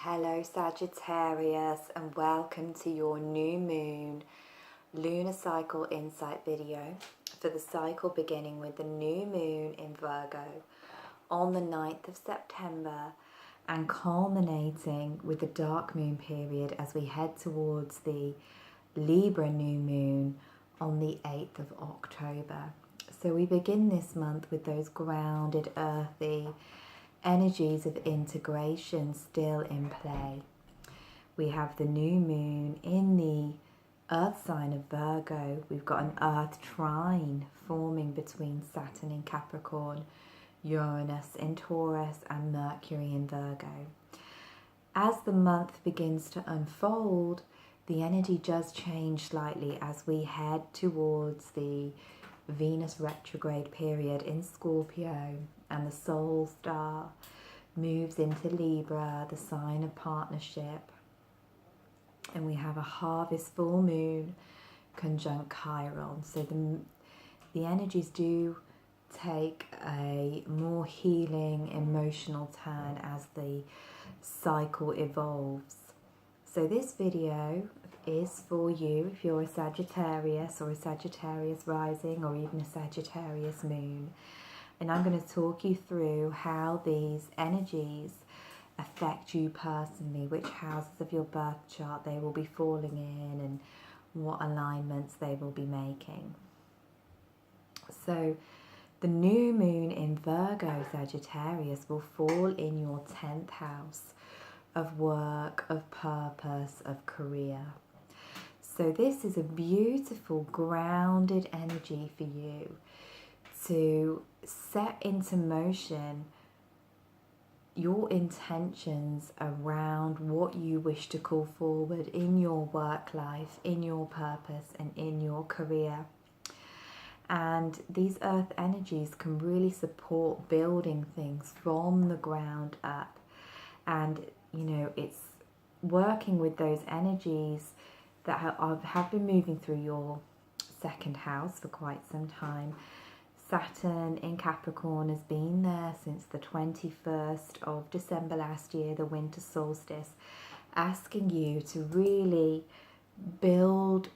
Hello Sagittarius, and welcome to your new moon lunar cycle insight video for the cycle beginning with the new moon in Virgo on the 9th of September and culminating with the dark moon period as we head towards the Libra new moon on the 8th of October. So we begin this month with those grounded, earthy energies of integration still in play. We have the new moon in the earth sign of Virgo. We've got an earth trine forming between Saturn in Capricorn, Uranus in Taurus, and Mercury in Virgo. As the month begins to unfold, the energy does change slightly as we head towards the Venus retrograde period in Scorpio, and the Soul Star moves into Libra, the sign of partnership, and we have a harvest full moon conjunct Chiron. So the energies do take a more healing emotional turn as the cycle evolves. So this video is for you if you're a Sagittarius or a Sagittarius Rising or even a Sagittarius Moon. And I'm going to talk you through how these energies affect you personally, which houses of your birth chart they will be falling in and what alignments they will be making. So the new moon in Virgo Sagittarius will fall in your 10th house of work, of purpose, of career. So this is a beautiful grounded energy for you to set into motion your intentions around what you wish to call forward in your work life, in your purpose, and in your career. And these earth energies can really support building things from the ground up. And you know, it's working with those energies that have been moving through your second house for quite some time. Saturn in Capricorn has been there since the 21st of December last year, the winter solstice, asking you to really build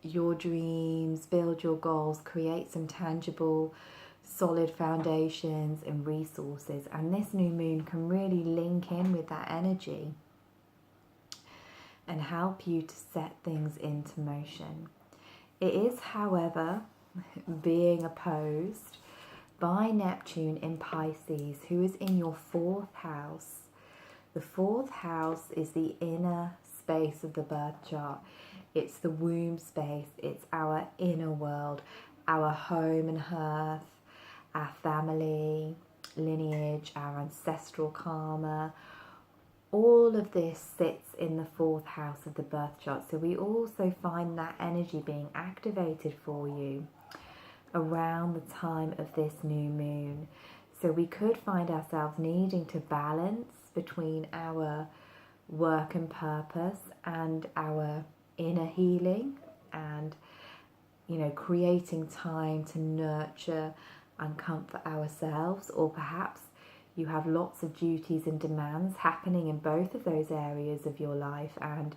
your dreams, build your goals, create some tangible, solid foundations and resources. And this new moon can really link in with that energy and help you to set things into motion. It is, however, being opposed by Neptune in Pisces, who is in your 4th house. The 4th house is the inner space of the birth chart. It's the womb space. It's our inner world, our home and hearth, our family, lineage, our ancestral karma. All of this sits in the 4th house of the birth chart. So we also find that energy being activated for you around the time of this new moon. So we could find ourselves needing to balance between our work and purpose and our inner healing, and you know, creating time to nurture and comfort ourselves. Or perhaps you have lots of duties and demands happening in both of those areas of your life, and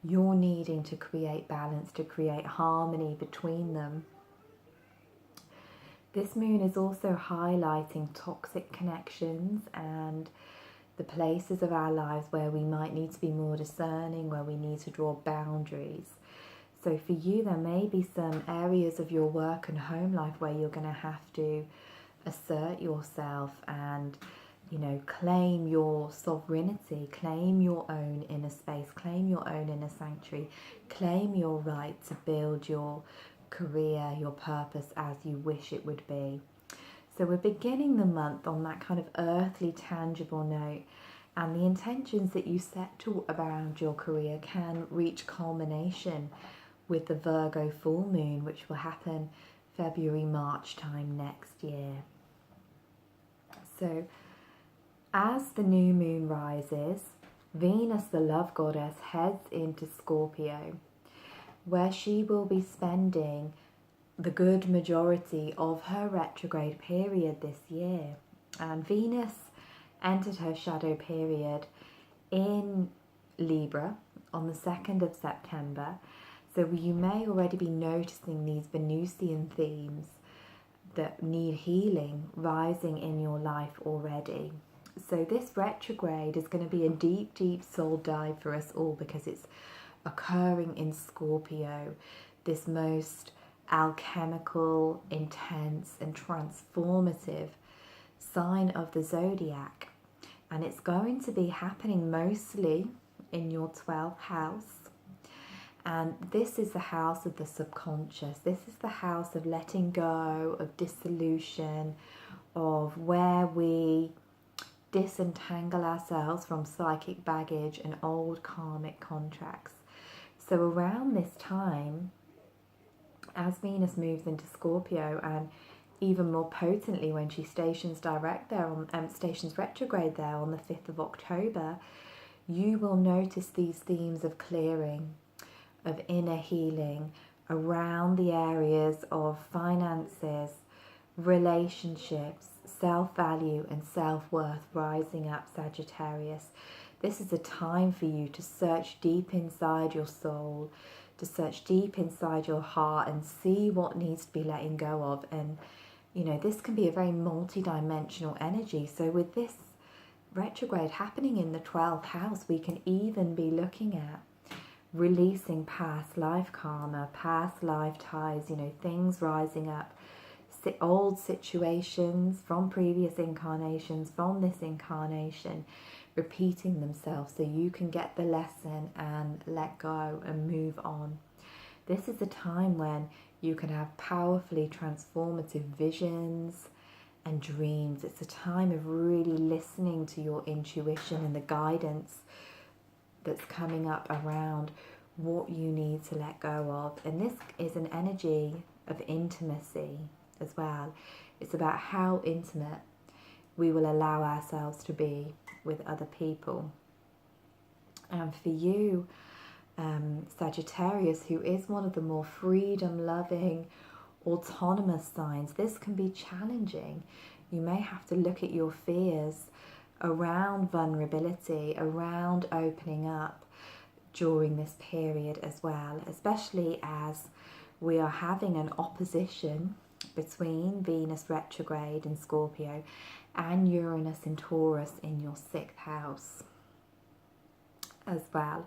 you're needing to create balance, to create harmony between them. This moon is also highlighting toxic connections and the places of our lives where we might need to be more discerning, where we need to draw boundaries. So for you, there may be some areas of your work and home life where you're going to have to assert yourself and, you know, claim your sovereignty, claim your own inner space, claim your own inner sanctuary, claim your right to build your career, your purpose as you wish it would be. So we're beginning the month on that kind of earthly, tangible note, and the intentions that you set around your career can reach culmination with the Virgo full moon, which will happen February, March time next year. So as the new moon rises, Venus, the love goddess, heads into Scorpio, where she will be spending the good majority of her retrograde period this year. And Venus entered her shadow period in Libra on the 2nd of September. So you may already be noticing these Venusian themes that need healing rising in your life already. So this retrograde is going to be a deep, deep soul dive for us all, because it's occurring in Scorpio, this most alchemical, intense and transformative sign of the zodiac. And it's going to be happening mostly in your 12th house. And this is the house of the subconscious. This is the house of letting go, of dissolution, of where we disentangle ourselves from psychic baggage and old karmic contracts. So around this time, as Venus moves into Scorpio, and even more potently when she stations direct there stations retrograde there on the 5th of October, you will notice these themes of clearing, of inner healing around the areas of finances, relationships, self-value and self-worth rising up, Sagittarius. This is a time for you to search deep inside your soul, to search deep inside your heart and see what needs to be letting go of. And you know, this can be a very multi-dimensional energy. So with this retrograde happening in the 12th house, we can even be looking at releasing past life karma, past life ties, you know, things rising up, old situations from previous incarnations, from this incarnation, repeating themselves, so you can get the lesson and let go and move on. This is a time when you can have powerfully transformative visions and dreams. It's a time of really listening to your intuition and the guidance that's coming up around what you need to let go of. And this is an energy of intimacy as well. It's about how intimate we will allow ourselves to be with other people. And for you, Sagittarius, who is one of the more freedom-loving, autonomous signs, this can be challenging. You may have to look at your fears around vulnerability, around opening up during this period as well, especially as we are having an opposition between Venus retrograde in Scorpio and Uranus in Taurus in your 6th house as well.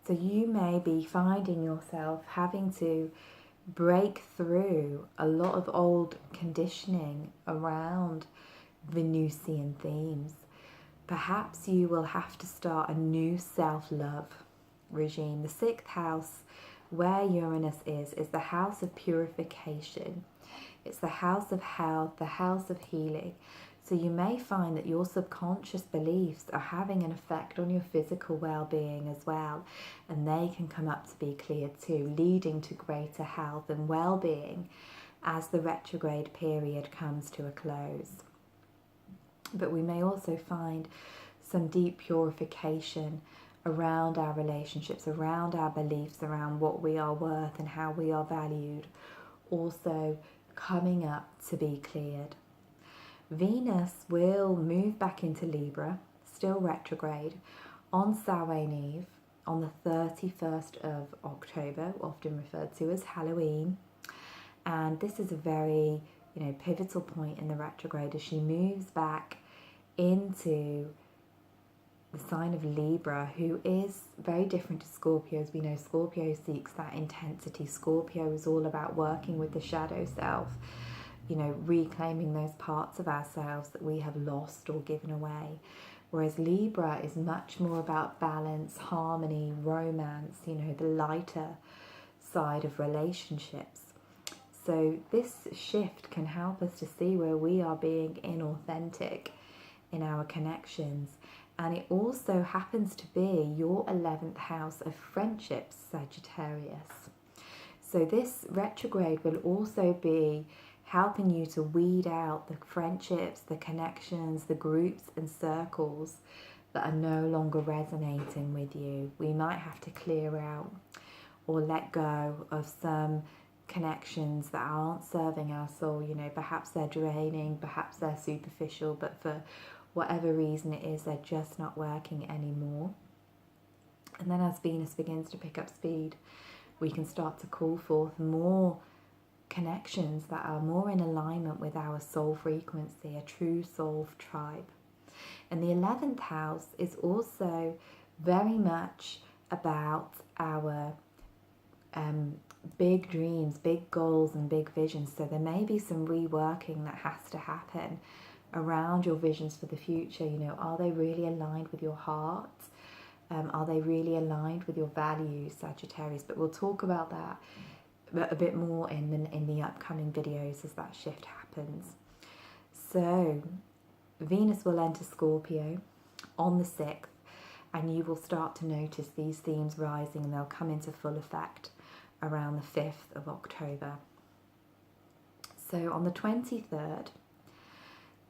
So you may be finding yourself having to break through a lot of old conditioning around Venusian themes. Perhaps you will have to start a new self-love regime. The 6th house, where Uranus is the house of purification. It's the house of health, the house of healing. So you may find that your subconscious beliefs are having an effect on your physical well-being as well, and they can come up to be clear too, leading to greater health and well-being as the retrograde period comes to a close. But we may also find some deep purification around our relationships, around our beliefs, around what we are worth and how we are valued, also coming up to be cleared. Venus will move back into Libra, still retrograde, on Samhain Eve, on the 31st of October, often referred to as Halloween. And this is a very, pivotal point in the retrograde as she moves back into the sign of Libra, who is very different to Scorpio. As we know, Scorpio seeks that intensity. Scorpio is all about working with the shadow self, reclaiming those parts of ourselves that we have lost or given away. Whereas Libra is much more about balance, harmony, romance, the lighter side of relationships. So this shift can help us to see where we are being inauthentic in our connections. And it also happens to be your 11th house of friendships, Sagittarius. So this retrograde will also be helping you to weed out the friendships, the connections, the groups and circles that are no longer resonating with you. We might have to clear out or let go of some connections that aren't serving our soul. Perhaps they're draining, perhaps they're superficial, but for whatever reason it is, they're just not working anymore. And then as Venus begins to pick up speed, we can start to call forth more connections that are more in alignment with our soul frequency, a true soul tribe. And the 11th house is also very much about our big dreams, big goals and big visions. So there may be some reworking that has to happen around your visions for the future. You know, are they really aligned with your heart? Are they really aligned with your values, Sagittarius? But we'll talk about that a bit more in the upcoming videos as that shift happens. So Venus will enter Scorpio on the 6th, and you will start to notice these themes rising, and they'll come into full effect around the 5th of October. So on the 23rd,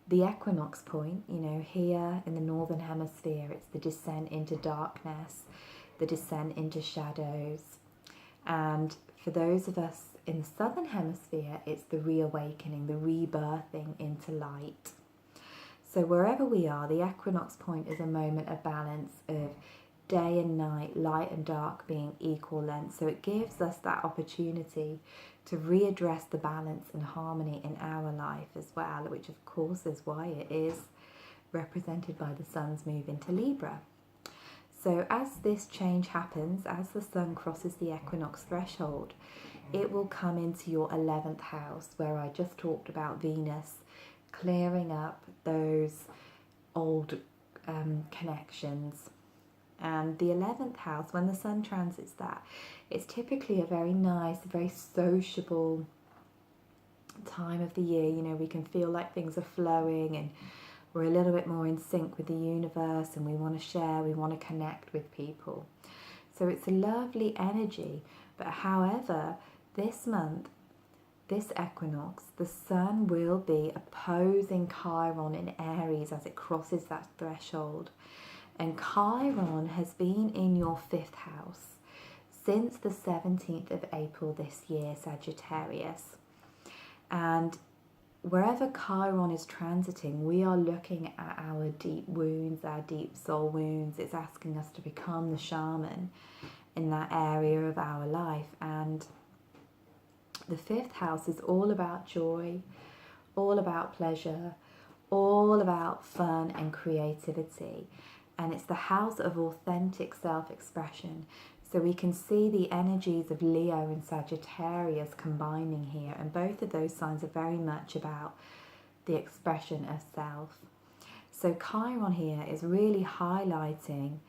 the equinox point, you know, here in the northern hemisphere, it's the descent into darkness, the descent into shadows. And for those of us in the southern hemisphere, it's the reawakening, the rebirthing into light. So wherever we are, the equinox point is a moment of balance, of day and night, light and dark being equal length. So it gives us that opportunity to readdress the balance and harmony in our life as well, which of course is why it is represented by the sun's move into Libra. So as this change happens, as the sun crosses the equinox threshold, it will come into your 11th house, where I just talked about Venus clearing up those old connections. And the 11th house, when the sun transits that, it's typically a very nice, very sociable time of the year. You know, we can feel like things are flowing and we're a little bit more in sync with the universe, and we want to share, we want to connect with people. So it's a lovely energy. But however, this month, this equinox, the sun will be opposing Chiron in Aries as it crosses that threshold. And Chiron has been in your 5th house since the 17th of April this year, Sagittarius. And wherever Chiron is transiting, we are looking at our deep wounds, our deep soul wounds. It's asking us to become the shaman in that area of our life. And the 5th house is all about joy, all about pleasure, all about fun and creativity. And it's the house of authentic self-expression. So we can see the energies of Leo and Sagittarius combining here. And both of those signs are very much about the expression of self. So Chiron here is really highlighting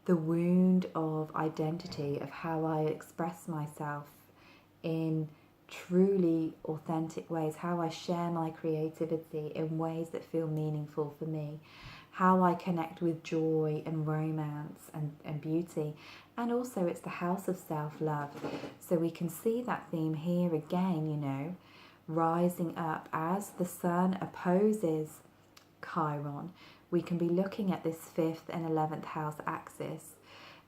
the wound of identity, of how I express myself in truly authentic ways, how I share my creativity in ways that feel meaningful for me, how I connect with joy and romance and beauty. And also it's the house of self-love. So we can see that theme here again, you know, rising up as the sun opposes Chiron. We can be looking at this 5th and 11th house axis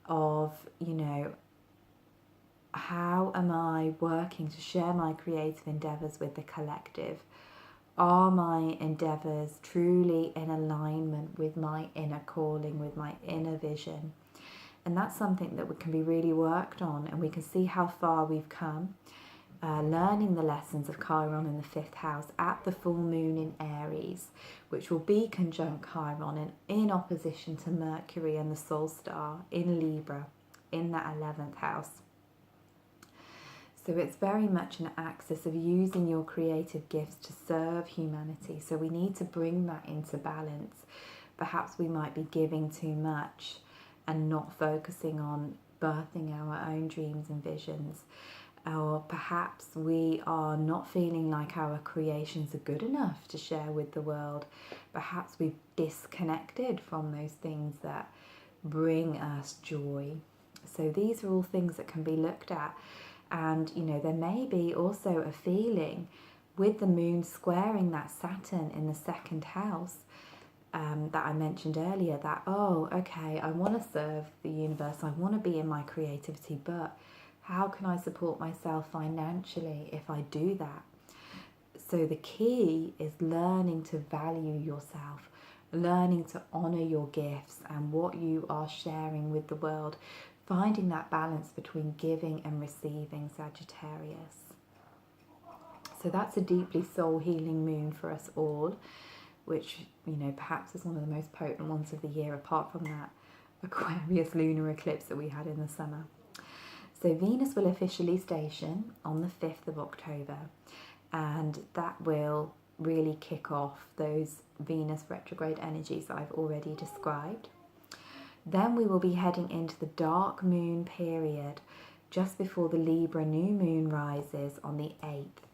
of, you know, how am I working to share my creative endeavors with the collective? Are my endeavors truly in alignment with my inner calling, with my inner vision? And that's something that can be really worked on, and we can see how far we've come, learning the lessons of Chiron in the 5th house at the full moon in Aries, which will be conjunct Chiron and in opposition to Mercury and the Soul Star in Libra in that 11th house. So it's very much an axis of using your creative gifts to serve humanity. So we need to bring that into balance. Perhaps we might be giving too much and not focusing on birthing our own dreams and visions. Or perhaps we are not feeling like our creations are good enough to share with the world. Perhaps we've disconnected from those things that bring us joy. So these are all things that can be looked at. And, you know, there may be also a feeling with the moon squaring that Saturn in the 2nd house that I mentioned earlier, that, oh, okay, I want to serve the universe, I want to be in my creativity, but how can I support myself financially if I do that? So the key is learning to value yourself, learning to honor your gifts and what you are sharing with the world, finding that balance between giving and receiving, Sagittarius. So that's a deeply soul healing moon for us all, which, you know, perhaps is one of the most potent ones of the year, apart from that Aquarius lunar eclipse that we had in the summer. So Venus will officially station on the 5th of October, and that will really kick off those Venus retrograde energies that I've already described. Then we will be heading into the dark moon period just before the Libra New Moon rises on the 8th.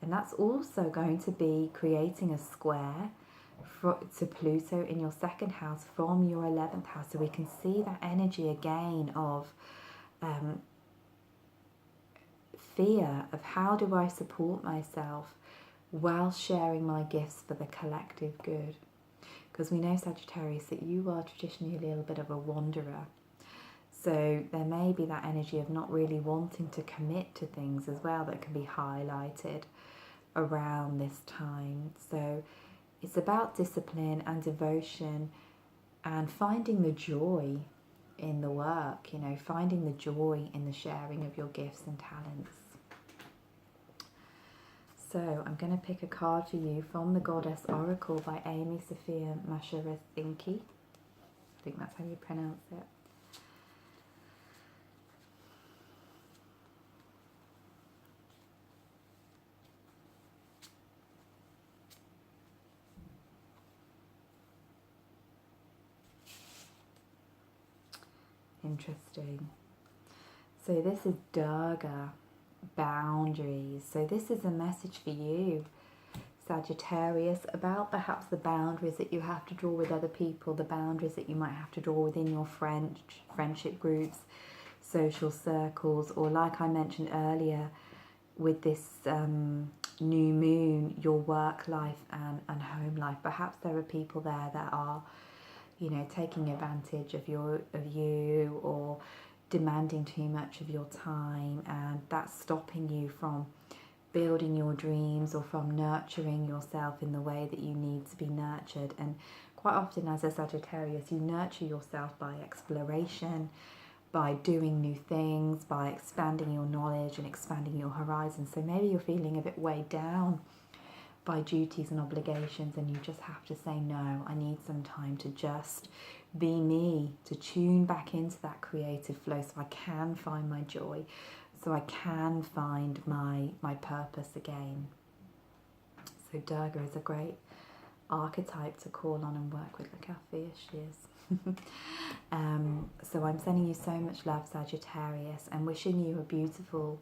And that's also going to be creating a square to Pluto in your 2nd house from your 11th house. So we can see that energy again of fear of how do I support myself while sharing my gifts for the collective good. Because we know, Sagittarius, that you are traditionally a little bit of a wanderer. So there may be that energy of not really wanting to commit to things as well that can be highlighted around this time. So it's about discipline and devotion and finding the joy in the work, you know, finding the joy in the sharing of your gifts and talents. So I'm going to pick a card for you from the Goddess Oracle by Amy Sophia Masharathinki. I think that's how you pronounce it. Interesting. So this is Durga, boundaries. So this is a message for you, Sagittarius, about perhaps the boundaries that you have to draw with other people, the boundaries that you might have to draw within your friendship groups, social circles, or like I mentioned earlier with this new moon, your work life and home life. Perhaps there are people there that are, you know, taking advantage of you or demanding too much of your time, and that's stopping you from building your dreams or from nurturing yourself in the way that you need to be nurtured. And quite often as a Sagittarius, you nurture yourself by exploration, by doing new things, by expanding your knowledge and expanding your horizons. So maybe you're feeling a bit weighed down by duties and obligations, and you just have to say, no, I need some time to just be me, to tune back into that creative flow so I can find my joy, so I can find my purpose again. So Durga is a great archetype to call on and work with. Look how fierce she is. So I'm sending you so much love, Sagittarius, and wishing you a beautiful,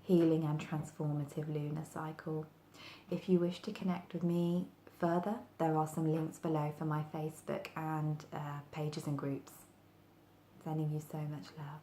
healing and transformative lunar cycle. If you wish to connect with me further, there are some links below for my Facebook and pages and groups. Sending you so much love.